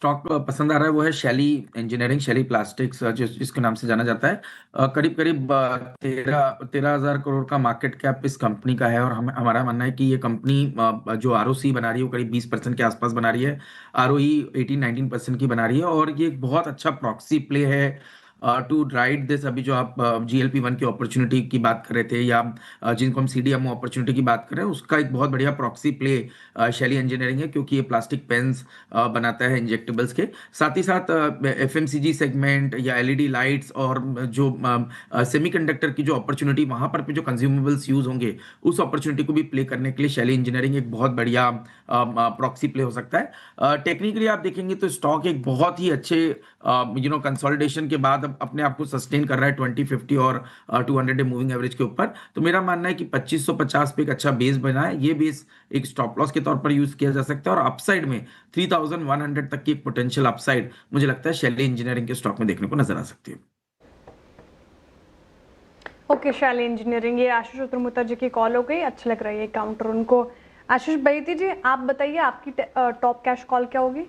Stock पसंद आ रहा है वो है शैली इंजीनियरिंग, शैली प्लास्टिक्स, जिसके नाम से जाना जाता है। करीब करीब 13,000 करोड़ का मार्केट कैप इस कंपनी का है। और हमारा मानना है कि ये कंपनी जो आरओसी बना रही है वो करीब 20% के आसपास बना रही है। आरओई 18-19% की बना रही है। और ये एक बहुत अच्छा प्रॉक्सी प्ले है टू राइड दिस। अभी जो आप GLP-1 की अपॉर्चुनिटी की बात कर रहे थे, या जिनको हम CDMO अपॉर्चुनिटी की बात कर रहे हैं, उसका एक बहुत बढ़िया प्रॉक्सी प्ले शैली इंजीनियरिंग है, क्योंकि ये प्लास्टिक पेन्स बनाता है इंजेक्टेबल्स के। साथ ही साथ FMCG सेगमेंट या LED लाइट्स और जो सेमीकंडक्टर की जो अपॉर्चुनिटी वहां पर भी जो कंज्यूमेबल्स यूज होंगे, उस अपॉर्चुनिटी को भी प्ले करने के लिए शैली इंजीनियरिंग एक बहुत बढ़िया प्रॉक्सी प्ले हो सकता है। टेक्निकली आप देखेंगे तो स्टॉक एक बहुत ही अच्छे कंसोलिडेशन के बाद अब अपने आप को सस्टेन कर रहा है 20, 50 और 200 डे मूविंग एवरेज के ऊपर। तो मेरा मानना है कि 2550 पे एक अच्छा बेस बना है। ये बेस एक स्टॉप लॉस के तौर पर यूज किया जा सकता है, और अपसाइड में 3100 तक की एक पोटेंशियल अपसाइड मुझे लगता है शैली इंजीनियरिंग के स्टॉक में देखने को नजर आ सकती है। ओके, शैली इंजीनियरिंग, ये आशीष उत्तरमुत्तर जी की कॉल हो गई। अच्छा लग रहा है ये काउंटर उनको। आशीष बैती जी, आप बताइए आपकी टॉप कैश कॉल क्या होगी?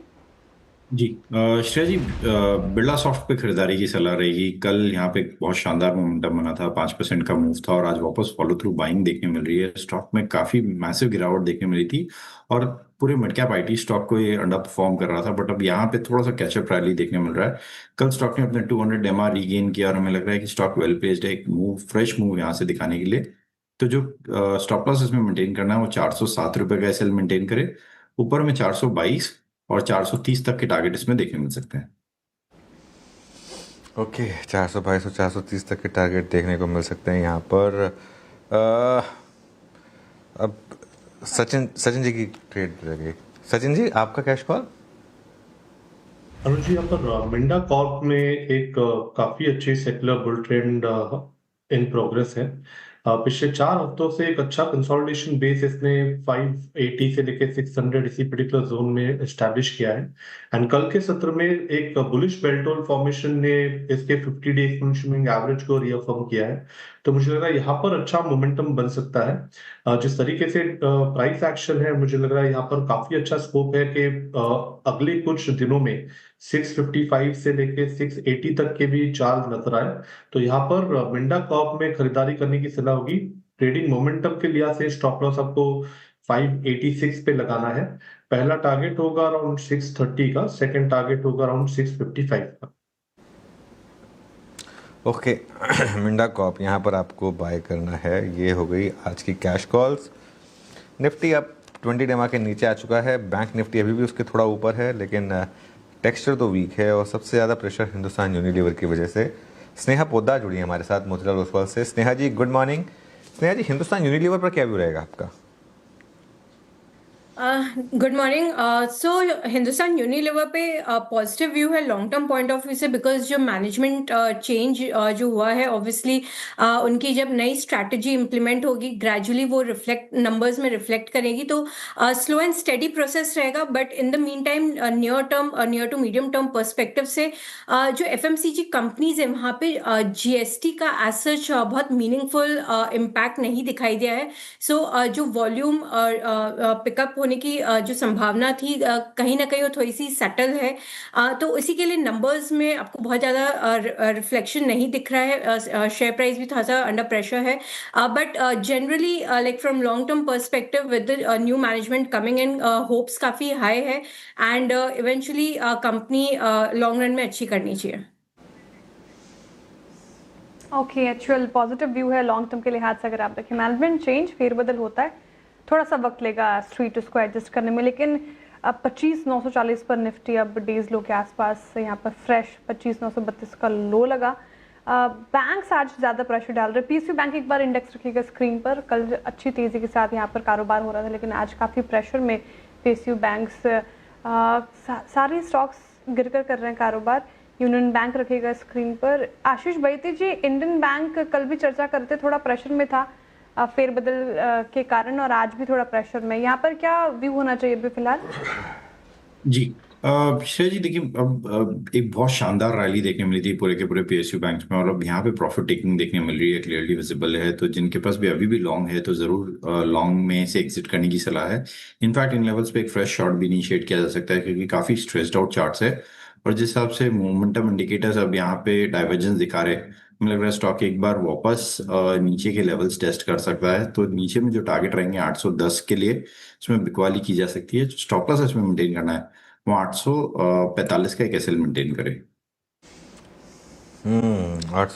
जी श्रेया जी, बिरला सॉफ्ट पे खरीदारी की सलाह रहेगी। कल यहाँ पे बहुत शानदार मोमेंटम बना था, 5% का मूव था और आज वापस फॉलो थ्रू बाइंग देखने मिल रही है। स्टॉक में काफी मैसिव गिरावट देखने मिली थी और पूरे मिड कैप IT स्टॉक को ये अंडर परफॉर्म कर रहा था, बट अब यहाँ पे थोड़ा सा कैचअप रैली देखने मिल रहा है। कल स्टॉक ने अपने 200 MR रीगेन किया और हमें लग रहा है कि स्टॉक वेल प्लेस्ड है एक मूव, फ्रेश मूव यहाँ से दिखाने के लिए। तो जो स्टॉप लॉस इसमें मेंटेन करना है वो 407 रुपए का SL मेंटेन करे। ऊपर में 422 और 430 तक के टारगेट इसमें देखने मिल सकते हैं। ओके, 422 और 430 तक के टारगेट देखने को मिल सकते हैं यहाँ पर। अब सचिन सचिन जी की ट्रेड लगी। सचिन जी, आपका कैश कॉल? अनुज जी, यहाँ पर मिंडा कॉर्प में एक काफी अच्छी secular bull trend in progress है। पिछले 4 हफ्तों से एक अच्छा कंसोलिडेशन बेस इसने 580 से लेके 600 इसी पर्टिकुलर जोन में एस्टैब्लिश किया है। एंड कल के सत्र में एक बुलिश बेल्ट होल्ड फॉर्मेशन ने इसके 50 डे मूविंग एवरेज को रिअफर्म किया है। तो मुझे लग रहा है यहाँ पर अच्छा मोमेंटम बन सकता है। जिस तरीके से प्राइस एक्शन है, मुझे लग रहा है यहाँ पर काफी अच्छा स्कोप है कि अगले कुछ दिनों में 655 से लेके 680 तक के भी चार्ज नजर आए। तो यहाँ पर मिंडा कॉर्प में खरीदारी करने की सलाह होगी। ट्रेडिंग मोमेंटम के लिहाज से स्टॉप लॉस आपको 586 पे लगाना है। पहला टारगेट होगा अराउंड 630 का, सेकंड टारगेट होगा अराउंड 655 का। ओके, मिंडा कॉप यहाँ पर आपको बाय करना है। ये हो गई आज की कैश कॉल्स। निफ्टी अब 20 डेमा के नीचे आ चुका है। बैंक निफ्टी अभी भी उसके थोड़ा ऊपर है, लेकिन टेक्सचर तो वीक है और सबसे ज़्यादा प्रेशर हिंदुस्तान यूनिलीवर की वजह से। स्नेहा पोद्दार जुड़ी है हमारे साथ मोतीलाल ओसवाल से। Sneha ji, good morning. Sneha ji, Hindustan Unilever पर क्या व्यू रहेगा आपका? Good morning. So Hindustan Unilever पे पॉजिटिव व्यू है long term point of view से, बिकॉज जो मैनेजमेंट चेंज जो हुआ है, ऑब्वियसली उनकी जब नई स्ट्रैटेजी इंप्लीमेंट होगी, ग्रेजुअली वो रिफ्लेक्ट नंबर्स में रिफ्लेक्ट करेगी। तो स्लो एंड स्टेडी प्रोसेस रहेगा, but in the meantime near to medium term perspective से जो FMCG कंपनीज है वहाँ पे GST का एज सच बहुत मीनिंगफुल इम्पैक्ट नहीं दिखाई दिया है। सो जो वॉल्यूम पिकअप होने की जो संभावना थी, कहीं ना कहीं वो थोड़ी सी सेटल है। तो इसी के लिए नंबर्स में आपको बहुत ज़्यादा रिफ्लेक्शन नहीं दिख रहा है। शेयर प्राइस भी थोड़ा सा अंडर प्रेशर है, but generally like from long term perspective with new management coming in, hopes काफ़ी हाई है and eventually company long run में अच्छी करनी चाहिए। ओके, एक्चुअल पॉजिटिव व्यू है लॉन्ग टर्म के लिहाज से। अगर आप देखें, मैनेजमेंट चेंज, फेरबदल होता है, थोड़ा सा वक्त लेगा स्ट्रीट उसको एडजस्ट करने में, लेकिन अब 25,940 पर निफ्टी अब डेज लो के आसपास यहाँ पर फ्रेश 25,932 का लो लगा। बैंक्स आज ज़्यादा प्रेशर डाल रहे। PSU बैंक एक बार इंडेक्स रखिएगा स्क्रीन पर। कल अच्छी तेज़ी के साथ यहाँ पर कारोबार हो रहा था, लेकिन आज काफ़ी प्रेशर में PSU बैंक्स, सारे स्टॉक्स गिरकर कर रहे हैं कारोबार। यूनियन बैंक रखिएगा स्क्रीन पर। आशीष बैती जी, इंडियन बैंक कल भी चर्चा करते, थोड़ा प्रेशर में था फेरबदल के कारण, और आज भी थोड़ा प्रेशर में। यहाँ पर क्या व्यू होना चाहिए अभी फिलहाल? जी, श्रेय जी देखिए, अब एक बहुत शानदार रैली देखने मिली थी पूरे के पूरे पीएसयू बैंक में, और अब यहाँ पे प्रॉफिट टेकिंग देखने मिल रही है, क्लियरली विजिबल है। तो जिनके पास भी अभी भी लॉन्ग है तो जरूर लॉन्ग में से एग्जिट करने की सलाह है। इनफैक्ट इन लेवल्स पे एक फ्रेश शॉट भी इनिशिएट किया जा सकता है, क्योंकि काफी स्ट्रेस्ड आउट चार्ट्स है। और जिस हिसाब से मोमेंटम इंडिकेटर्स अब यहाँ पे डाइवर्जेंस दिखा रहे हैं, मुझे लग रहा है स्टॉक एक बार वापस नीचे के लेवल्स टेस्ट कर सकता है। तो नीचे में जो टारगेट रहेंगे 810 के लिए, इसमें बिकवाली की जा सकती है। स्टॉप लॉस इसमें मेंटेन करना है, वो 845 का एक एसएल मेंटेन करे। 8